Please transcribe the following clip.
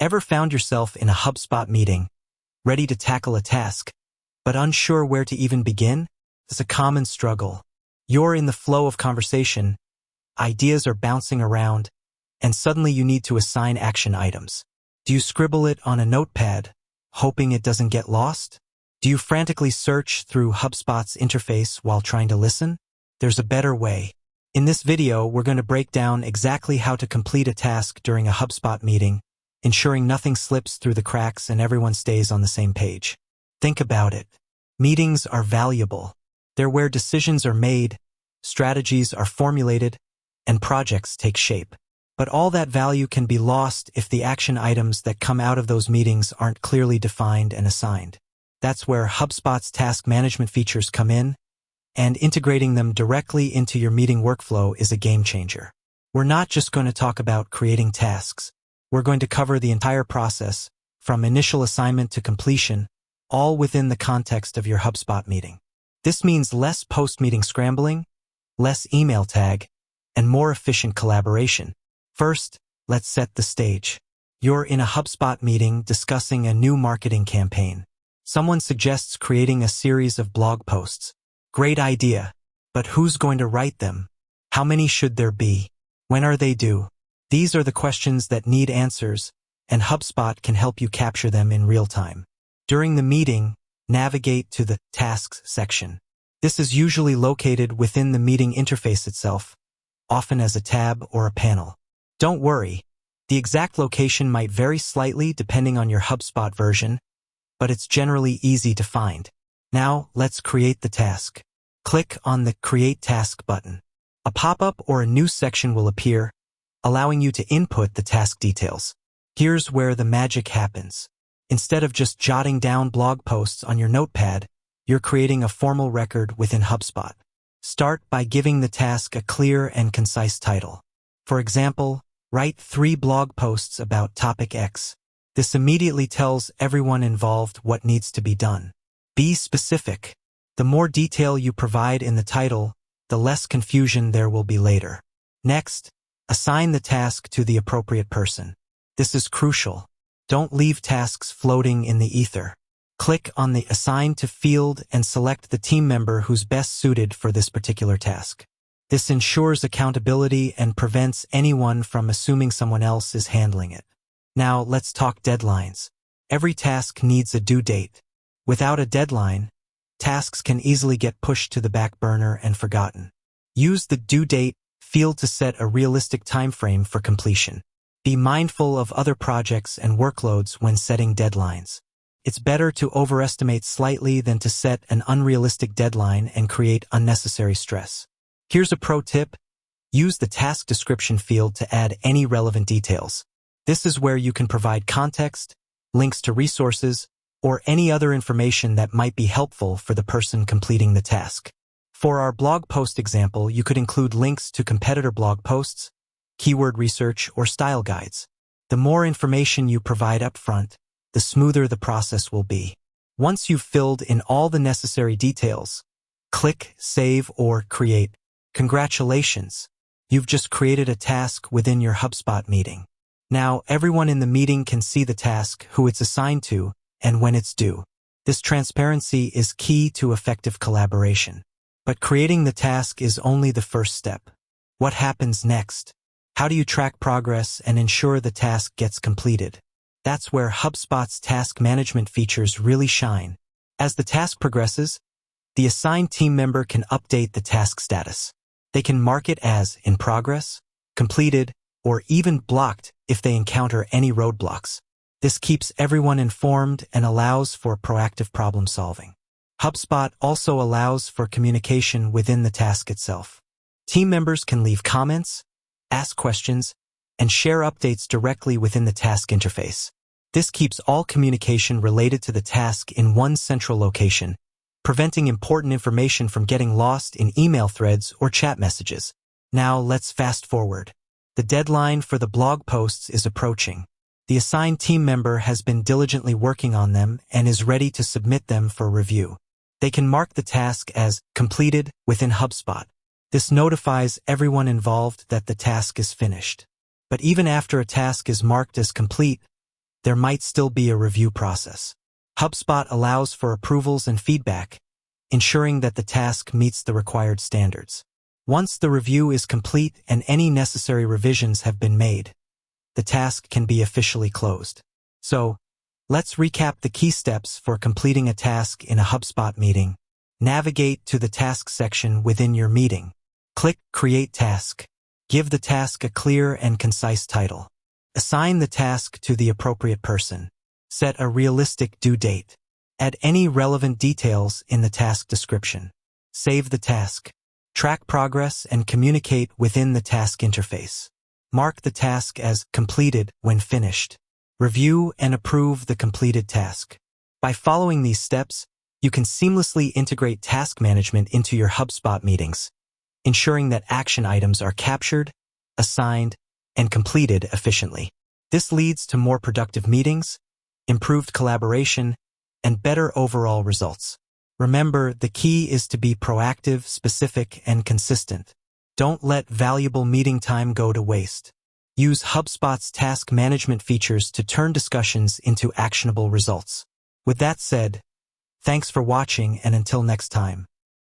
Ever found yourself in a HubSpot meeting, ready to tackle a task, but unsure where to even begin? It's a common struggle. You're in the flow of conversation, ideas are bouncing around, and suddenly you need to assign action items. Do you scribble it on a notepad, hoping it doesn't get lost? Do you frantically search through HubSpot's interface while trying to listen? There's a better way. In this video, we're going to break down exactly how to complete a task during a HubSpot meeting, ensuring nothing slips through the cracks and everyone stays on the same page. Think about it. Meetings are valuable. They're where decisions are made, strategies are formulated, and projects take shape. But all that value can be lost if the action items that come out of those meetings aren't clearly defined and assigned. That's where HubSpot's task management features come in, and integrating them directly into your meeting workflow is a game changer. We're not just going to talk about creating tasks. We're going to cover the entire process, from initial assignment to completion, all within the context of your HubSpot meeting. This means less post-meeting scrambling, less email tag, and more efficient collaboration. First, let's set the stage. You're in a HubSpot meeting discussing a new marketing campaign. Someone suggests creating a series of blog posts. Great idea, but who's going to write them? How many should there be? When are they due? These are the questions that need answers, and HubSpot can help you capture them in real time. During the meeting, navigate to the Tasks section. This is usually located within the meeting interface itself, often as a tab or a panel. Don't worry, the exact location might vary slightly depending on your HubSpot version, but it's generally easy to find. Now, let's create the task. Click on the Create Task button. A pop-up or a new section will appear, allowing you to input the task details. Here's where the magic happens. Instead of just jotting down blog posts on your notepad, you're creating a formal record within HubSpot. Start by giving the task a clear and concise title. For example, write 3 blog posts about topic X. This immediately tells everyone involved what needs to be done. Be specific. The more detail you provide in the title, the less confusion there will be later. Next, assign the task to the appropriate person. This is crucial. Don't leave tasks floating in the ether. Click on the Assign to field and select the team member who's best suited for this particular task. This ensures accountability and prevents anyone from assuming someone else is handling it. Now, let's talk deadlines. Every task needs a due date. Without a deadline, tasks can easily get pushed to the back burner and forgotten. Use the due date field to set a realistic time frame for completion. Be mindful of other projects and workloads when setting deadlines. It's better to overestimate slightly than to set an unrealistic deadline and create unnecessary stress. Here's a pro tip. Use the task description field to add any relevant details. This is where you can provide context, links to resources, or any other information that might be helpful for the person completing the task. For our blog post example, you could include links to competitor blog posts, keyword research, or style guides. The more information you provide upfront, the smoother the process will be. Once you've filled in all the necessary details, click Save or Create. Congratulations! You've just created a task within your HubSpot meeting. Now, everyone in the meeting can see the task, who it's assigned to, and when it's due. This transparency is key to effective collaboration. But creating the task is only the first step. What happens next? How do you track progress and ensure the task gets completed? That's where HubSpot's task management features really shine. As the task progresses, the assigned team member can update the task status. They can mark it as in progress, completed, or even blocked if they encounter any roadblocks. This keeps everyone informed and allows for proactive problem solving. HubSpot also allows for communication within the task itself. Team members can leave comments, ask questions, and share updates directly within the task interface. This keeps all communication related to the task in one central location, preventing important information from getting lost in email threads or chat messages. Now let's fast forward. The deadline for the blog posts is approaching. The assigned team member has been diligently working on them and is ready to submit them for review. They can mark the task as completed within HubSpot. This notifies everyone involved that the task is finished. But even after a task is marked as complete, there might still be a review process. HubSpot allows for approvals and feedback, ensuring that the task meets the required standards. Once the review is complete and any necessary revisions have been made, the task can be officially closed. So, let's recap the key steps for completing a task in a HubSpot meeting. Navigate to the task section within your meeting. Click Create Task. Give the task a clear and concise title. Assign the task to the appropriate person. Set a realistic due date. Add any relevant details in the task description. Save the task. Track progress and communicate within the task interface. Mark the task as completed when finished. Review and approve the completed task. By following these steps, you can seamlessly integrate task management into your HubSpot meetings, ensuring that action items are captured, assigned, and completed efficiently. This leads to more productive meetings, improved collaboration, and better overall results. Remember, the key is to be proactive, specific, and consistent. Don't let valuable meeting time go to waste. Use HubSpot's task management features to turn discussions into actionable results. With that said, thanks for watching, and until next time.